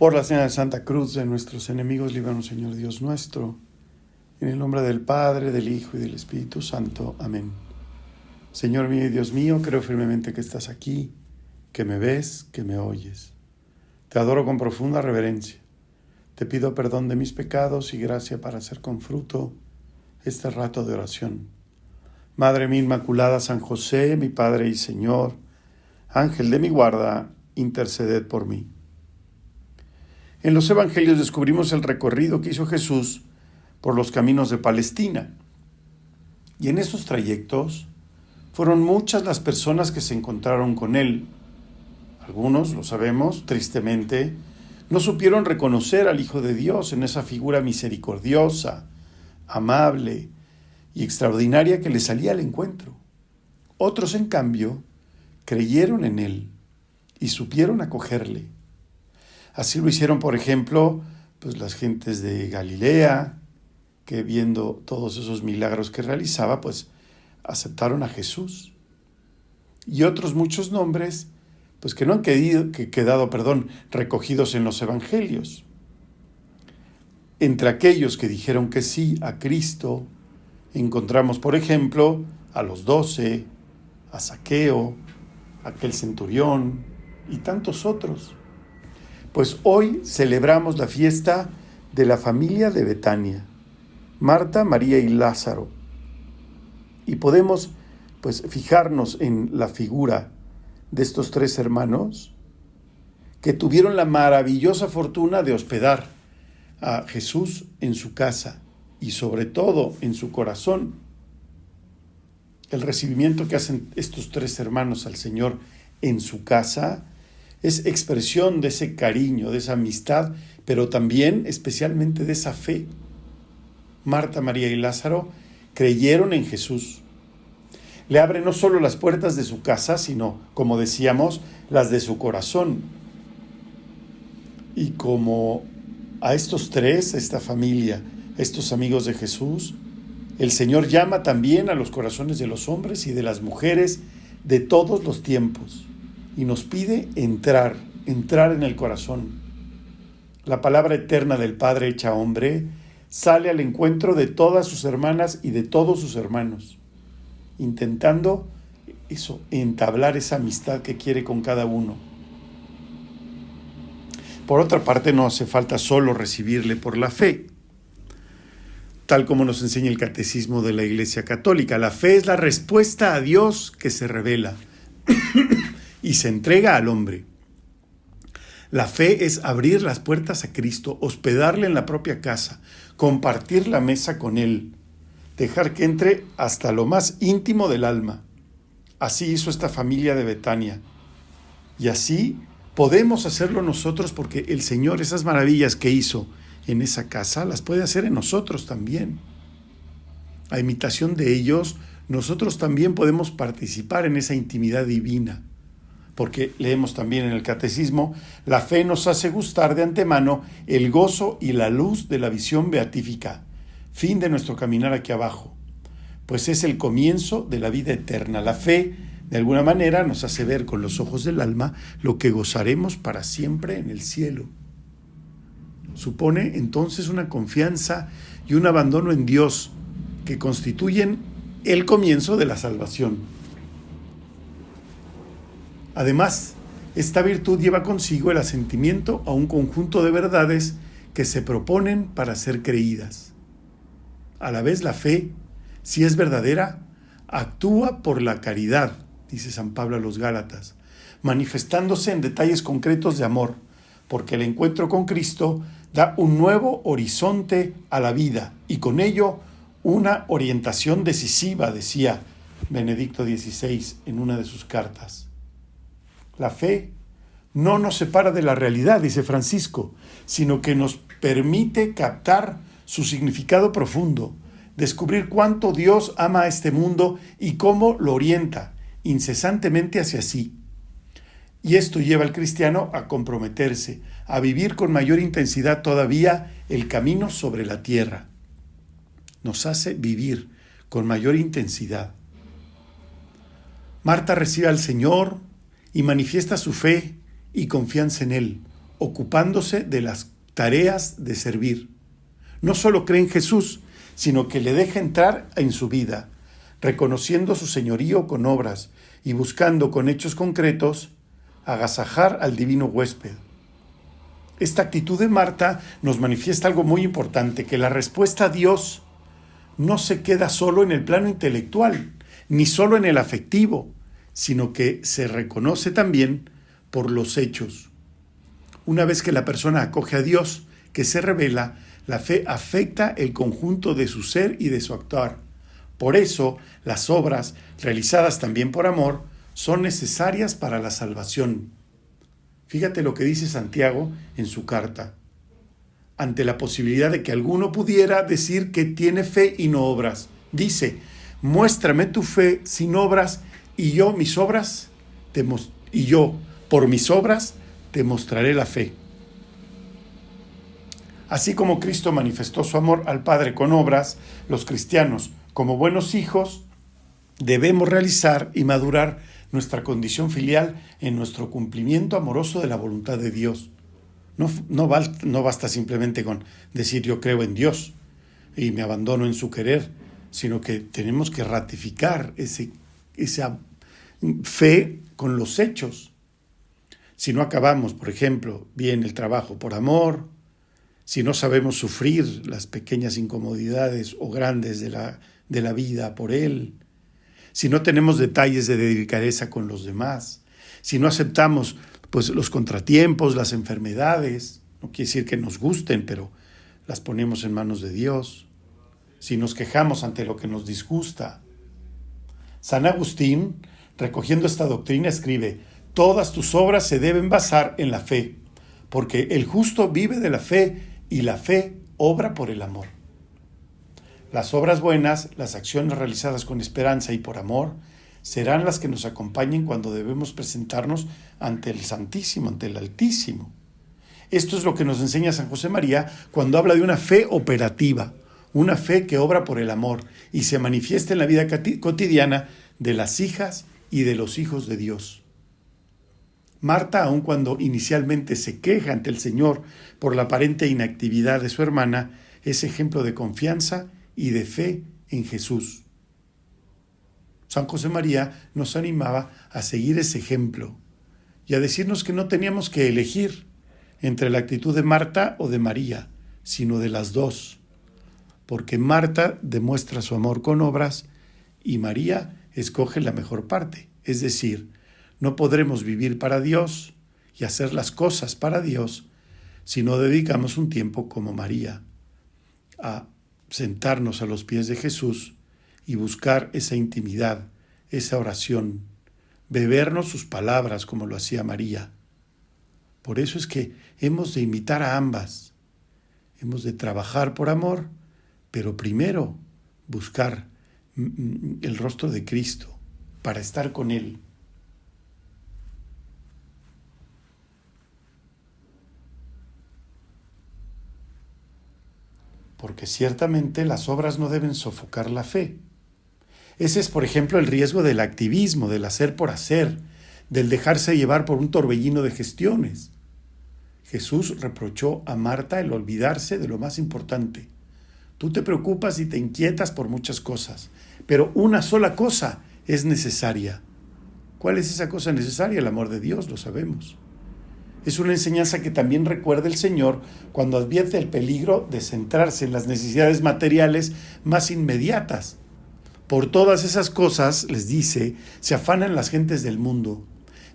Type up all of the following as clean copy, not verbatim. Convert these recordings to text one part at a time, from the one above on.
Por la señal de Santa Cruz de nuestros enemigos, líbranos, Señor Dios nuestro. En el nombre del Padre, del Hijo y del Espíritu Santo. Amén. Señor mío y Dios mío, creo firmemente que estás aquí, que me ves, que me oyes. Te adoro con profunda reverencia. Te pido perdón de mis pecados y gracia para hacer con fruto este rato de oración. Madre mía Inmaculada, San José, mi Padre y Señor, Ángel de mi guarda, interceded por mí. En los Evangelios descubrimos el recorrido que hizo Jesús por los caminos de Palestina. Y en esos trayectos fueron muchas las personas que se encontraron con él. Algunos, lo sabemos, tristemente, no supieron reconocer al Hijo de Dios en esa figura misericordiosa, amable y extraordinaria que le salía al encuentro. Otros, en cambio, creyeron en él y supieron acogerle. Así lo hicieron, por ejemplo, las gentes de Galilea, que viendo todos esos milagros que realizaba, aceptaron a Jesús. Y otros muchos nombres, que no han quedado recogidos en los Evangelios. Entre aquellos que dijeron que sí a Cristo, encontramos, por ejemplo, a los 12, a Zaqueo, a aquel centurión y tantos otros. Pues hoy celebramos la fiesta de la familia de Betania, Marta, María y Lázaro. Y podemos fijarnos en la figura de estos tres hermanos que tuvieron la maravillosa fortuna de hospedar a Jesús en su casa y sobre todo en su corazón. El recibimiento que hacen estos tres hermanos al Señor en su casa es expresión de ese cariño, de esa amistad, pero también especialmente de esa fe. Marta, María y Lázaro creyeron en Jesús. Le abre no solo las puertas de su casa, sino, como decíamos, las de su corazón. Y como a estos tres, esta familia, estos amigos de Jesús, el Señor llama también a los corazones de los hombres y de las mujeres de todos los tiempos. Y nos pide entrar en el corazón. La palabra eterna del Padre hecha hombre sale al encuentro de todas sus hermanas y de todos sus hermanos, intentando entablar esa amistad que quiere con cada uno. Por otra parte, no hace falta solo recibirle por la fe, tal como nos enseña el Catecismo de la Iglesia Católica. La fe es la respuesta a Dios que se revela y se entrega al hombre. La fe es abrir las puertas a Cristo, hospedarle en la propia casa, compartir la mesa con Él, dejar que entre hasta lo más íntimo del alma. Así hizo esta familia de Betania. Y así podemos hacerlo nosotros, porque el Señor esas maravillas que hizo en esa casa las puede hacer en nosotros también. A imitación de ellos, nosotros también podemos participar en esa intimidad divina. Porque leemos también en el Catecismo, la fe nos hace gustar de antemano el gozo y la luz de la visión beatífica, fin de nuestro caminar aquí abajo, pues es el comienzo de la vida eterna. La fe, de alguna manera, nos hace ver con los ojos del alma lo que gozaremos para siempre en el cielo. Supone entonces una confianza y un abandono en Dios que constituyen el comienzo de la salvación. Además, esta virtud lleva consigo el asentimiento a un conjunto de verdades que se proponen para ser creídas. A la vez, la fe, si es verdadera, actúa por la caridad, dice San Pablo a los Gálatas, manifestándose en detalles concretos de amor, porque el encuentro con Cristo da un nuevo horizonte a la vida y con ello una orientación decisiva, decía Benedicto XVI en una de sus cartas. La fe no nos separa de la realidad, dice Francisco, sino que nos permite captar su significado profundo, descubrir cuánto Dios ama a este mundo y cómo lo orienta incesantemente hacia sí. Y esto lleva al cristiano a comprometerse, a vivir con mayor intensidad todavía el camino sobre la tierra. Nos hace vivir con mayor intensidad. Marta recibe al Señor y manifiesta su fe y confianza en Él, ocupándose de las tareas de servir. No solo cree en Jesús, sino que le deja entrar en su vida, reconociendo su señorío con obras y buscando con hechos concretos agasajar al divino huésped. Esta actitud de Marta nos manifiesta algo muy importante, que la respuesta a Dios no se queda solo en el plano intelectual, ni solo en el afectivo, sino que se reconoce también por los hechos. Una vez que la persona acoge a Dios, que se revela, la fe afecta el conjunto de su ser y de su actuar. Por eso, las obras, realizadas también por amor, son necesarias para la salvación. Fíjate lo que dice Santiago en su carta. Ante la posibilidad de que alguno pudiera decir que tiene fe y no obras, dice: muéstrame tu fe sin obras, y yo por mis obras te mostraré la fe. Así como Cristo manifestó su amor al Padre con obras, los cristianos, como buenos hijos, debemos realizar y madurar nuestra condición filial en nuestro cumplimiento amoroso de la voluntad de Dios. No basta simplemente con decir yo creo en Dios y me abandono en su querer, sino que tenemos que ratificar esa fe con los hechos. Si no acabamos, por ejemplo, bien el trabajo por amor, si no sabemos sufrir las pequeñas incomodidades o grandes de la vida por él, si no tenemos detalles de delicadeza con los demás, si no aceptamos los contratiempos, las enfermedades, no quiere decir que nos gusten, pero las ponemos en manos de Dios, si nos quejamos ante lo que nos disgusta. San Agustín, recogiendo esta doctrina, escribe: todas tus obras se deben basar en la fe, porque el justo vive de la fe y la fe obra por el amor. Las obras buenas, las acciones realizadas con esperanza y por amor, serán las que nos acompañen cuando debemos presentarnos ante el Santísimo, ante el Altísimo. Esto es lo que nos enseña San José María cuando habla de una fe operativa, una fe que obra por el amor y se manifiesta en la vida cotidiana de las hijas y de los hijos de Dios. Marta, aun cuando inicialmente se queja ante el Señor por la aparente inactividad de su hermana, es ejemplo de confianza y de fe en Jesús. San José María nos animaba a seguir ese ejemplo y a decirnos que no teníamos que elegir entre la actitud de Marta o de María, sino de las dos, porque Marta demuestra su amor con obras y María escoge la mejor parte, es decir, no podremos vivir para Dios y hacer las cosas para Dios si no dedicamos un tiempo como María a sentarnos a los pies de Jesús y buscar esa intimidad, esa oración, bebernos sus palabras como lo hacía María. Por eso es que hemos de imitar a ambas, hemos de trabajar por amor, pero primero buscar el rostro de Cristo para estar con Él. Porque ciertamente las obras no deben sofocar la fe. Ese es, por ejemplo, el riesgo del activismo, del hacer por hacer, del dejarse llevar por un torbellino de gestiones. Jesús reprochó a Marta el olvidarse de lo más importante. Tú te preocupas y te inquietas por muchas cosas, pero una sola cosa es necesaria. ¿Cuál es esa cosa necesaria? El amor de Dios, lo sabemos. Es una enseñanza que también recuerda el Señor cuando advierte el peligro de centrarse en las necesidades materiales más inmediatas. Por todas esas cosas, les dice, se afanan las gentes del mundo.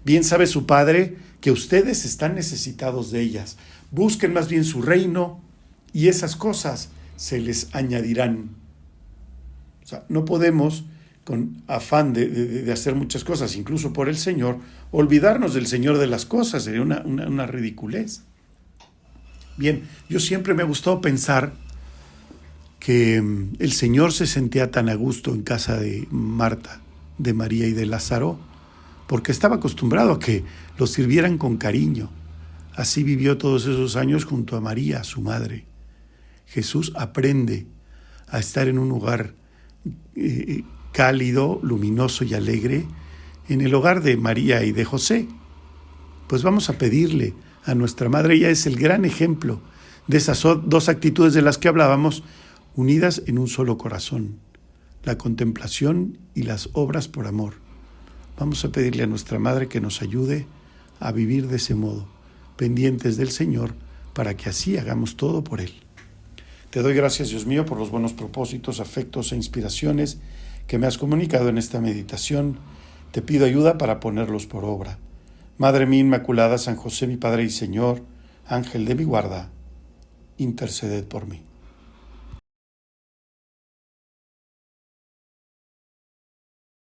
Bien sabe su Padre que ustedes están necesitados de ellas. Busquen más bien su reino y esas cosas se les añadirán. O sea, no podemos, con afán de hacer muchas cosas, incluso por el Señor, olvidarnos del Señor de las cosas, sería una ridiculez. Bien, yo siempre me ha gustado pensar que el Señor se sentía tan a gusto en casa de Marta, de María y de Lázaro, porque estaba acostumbrado a que lo sirvieran con cariño. Así vivió todos esos años junto a María, su madre. Jesús aprende a estar en un lugar cálido, luminoso y alegre, en el hogar de María y de José. Pues vamos a pedirle a nuestra Madre. Ella es el gran ejemplo de esas dos actitudes de las que hablábamos, unidas en un solo corazón, la contemplación y las obras por amor. Vamos a pedirle a nuestra Madre que nos ayude a vivir de ese modo, pendientes del Señor, para que así hagamos todo por Él. Te doy gracias, Dios mío, por los buenos propósitos, afectos e inspiraciones que me has comunicado en esta meditación. Te pido ayuda para ponerlos por obra. Madre mía Inmaculada, San José, mi Padre y Señor, Ángel de mi guarda, interceded por mí.